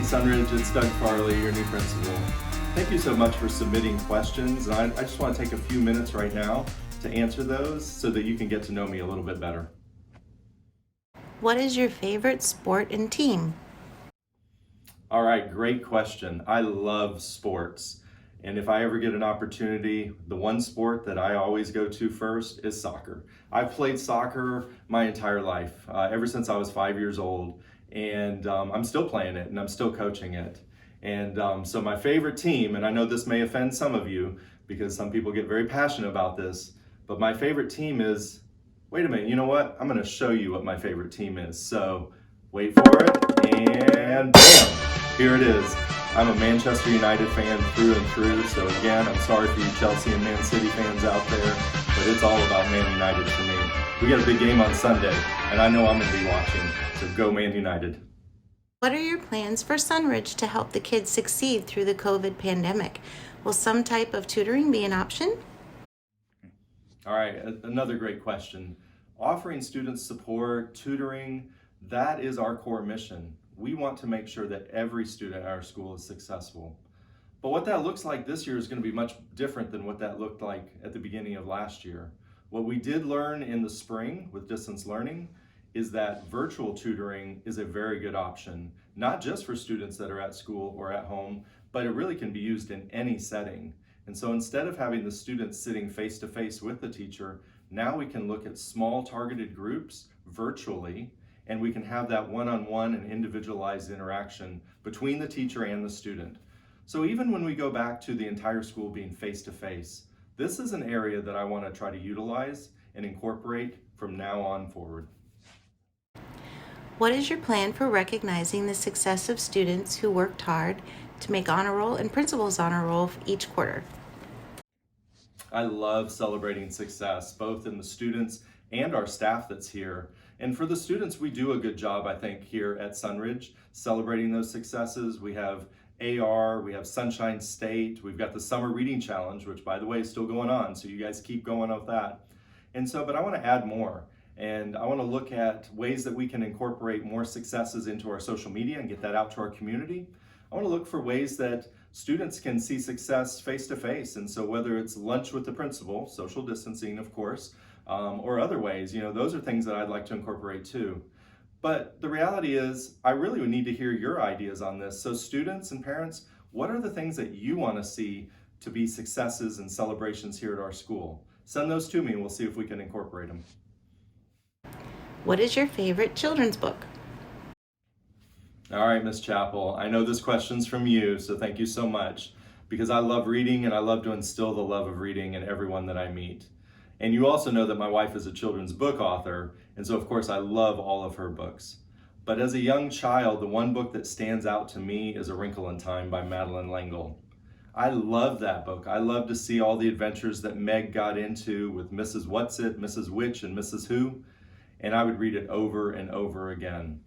SunRidge, it's Doug Farley, your new principal. Thank you so much for submitting questions. I just want to take a few minutes right now to answer those so that you can get to know me a little bit better. What is your favorite sport and team? All right, great question. I love sports. And if I ever get an opportunity, the one sport that I always go to first is soccer. I've played soccer my entire life, ever since I was 5 years old. And I'm still playing it and I'm still coaching it. And so my favorite team, and I know this may offend some of you because some people get very passionate about this, but my favorite team is, wait a minute, you know what? I'm gonna show you what my favorite team is. So wait for it, and bam, here it is. I'm a Manchester United fan through and through, so again, I'm sorry for you Chelsea and Man City fans out there, but it's all about Man United for me. We got a big game on Sunday, and I know I'm gonna be watching, so go Man United. What are your plans for SunRidge to help the kids succeed through the COVID pandemic? Will some type of tutoring be an option? All right, another great question. Offering students support, tutoring, that is our core mission. We want to make sure that every student at our school is successful. But what that looks like this year is going to be much different than what that looked like at the beginning of last year. What we did learn in the spring with distance learning is that virtual tutoring is a very good option, not just for students that are at school or at home, but it really can be used in any setting. And so instead of having the students sitting face to face with the teacher, now we can look at small targeted groups virtually, and we can have that one-on-one and individualized interaction between the teacher and the student. So even when we go back to the entire school being face-to-face, this is an area that I want to try to utilize and incorporate from now on forward. What is your plan for recognizing the success of students who worked hard to make honor roll and principal's honor roll each quarter? I love celebrating success, both in the students and our staff that's here. And for the students, we do a good job, I think, here at SunRidge, celebrating those successes. We have AR, we have Sunshine State, we've got the Summer Reading Challenge, which by the way is still going on, so you guys keep going with that. And so, but I want to add more. And I want to look at ways that we can incorporate more successes into our social media and get that out to our community. I want to look for ways that students can see success face to face. And so whether it's lunch with the principal, social distancing, of course, or other ways, those are things that I'd like to incorporate too. But the reality is, I really would need to hear your ideas on this. So students and parents, what are the things that you want to see to be successes and celebrations here at our school? Send those to me and we'll see if we can incorporate them. What is your favorite children's book? All right, Miss Chappell, I know this question's from you, so thank you so much, because I love reading and I love to instill the love of reading in everyone that I meet. And you also know that my wife is a children's book author, and so of course I love all of her books. But as a young child, the one book that stands out to me is A Wrinkle in Time by Madeleine L'Engle. I love that book. I love to see all the adventures that Meg got into with Mrs. Whatsit, Mrs. Which, and Mrs. Who, and I would read it over and over again.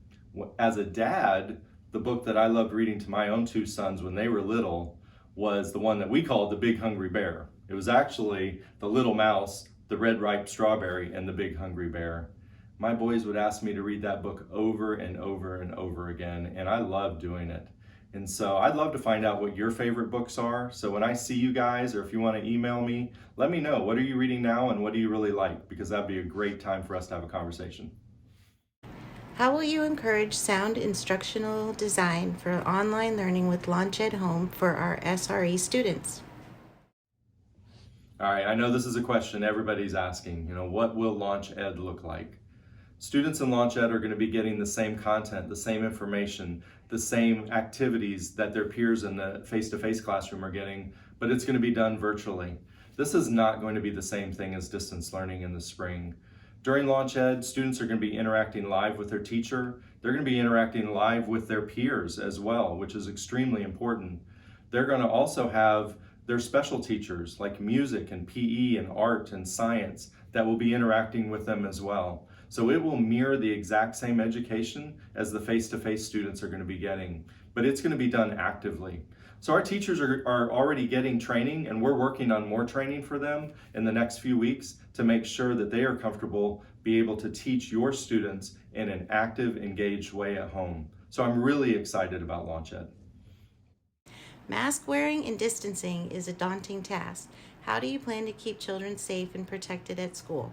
As a dad, the book that I loved reading to my own two sons when they were little was the one that we called The Big Hungry Bear. It was actually The Little Mouse, The Red Ripe Strawberry, and The Big Hungry Bear. My boys would ask me to read that book over and over and over again, and I love doing it. And so I'd love to find out what your favorite books are. So when I see you guys, or if you want to email me, let me know. What are you reading now and what do you really like? Because that'd be a great time for us to have a conversation. How will you encourage sound instructional design for online learning with LaunchEd Home for our SRE students? All right, I know this is a question everybody's asking. What will LaunchEd look like? Students in LaunchEd are going to be getting the same content, the same information, the same activities that their peers in the face-to-face classroom are getting, but it's going to be done virtually. This is not going to be the same thing as distance learning in the spring. During LaunchEd, students are going to be interacting live with their teacher. They're going to be interacting live with their peers as well, which is extremely important. They're going to also have their special teachers like music and PE and art and science that will be interacting with them as well. So it will mirror the exact same education as the face-to-face students are going to be getting, but it's going to be done actively. So our teachers are already getting training, and we're working on more training for them in the next few weeks to make sure that they are comfortable, be able to teach your students in an active, engaged way at home. So I'm really excited about Launch Ed. Mask wearing and distancing is a daunting task. How do you plan to keep children safe and protected at school?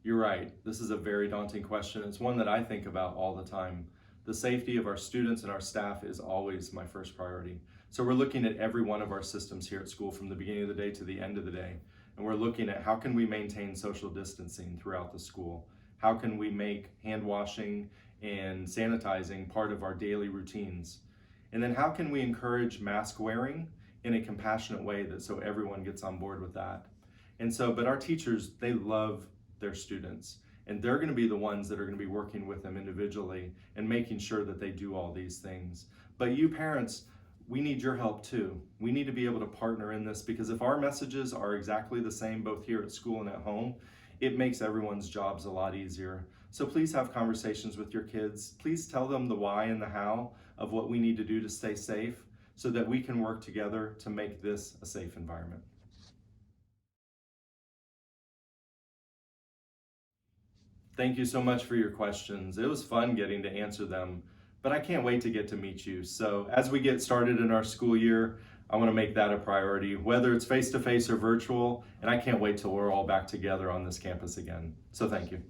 You're right. This is a very daunting question. It's one that I think about all the time. The safety of our students and our staff is always my first priority. So we're looking at every one of our systems here at school from the beginning of the day to the end of the day. And we're looking at how can we maintain social distancing throughout the school? How can we make hand washing and sanitizing part of our daily routines? And then how can we encourage mask wearing in a compassionate way so everyone gets on board with that? And so, but our teachers, they love their students, and they're going to be the ones that are going to be working with them individually and making sure that they do all these things. But you parents, we need your help too. We need to be able to partner in this, because if our messages are exactly the same both here at school and at home, it makes everyone's jobs a lot easier. So please have conversations with your kids. Please tell them the why and the how of what we need to do to stay safe so that we can work together to make this a safe environment. Thank you so much for your questions. It was fun getting to answer them, but I can't wait to get to meet you. So as we get started in our school year, I want to make that a priority, whether it's face-to-face or virtual, and I can't wait till we're all back together on this campus again. So thank you.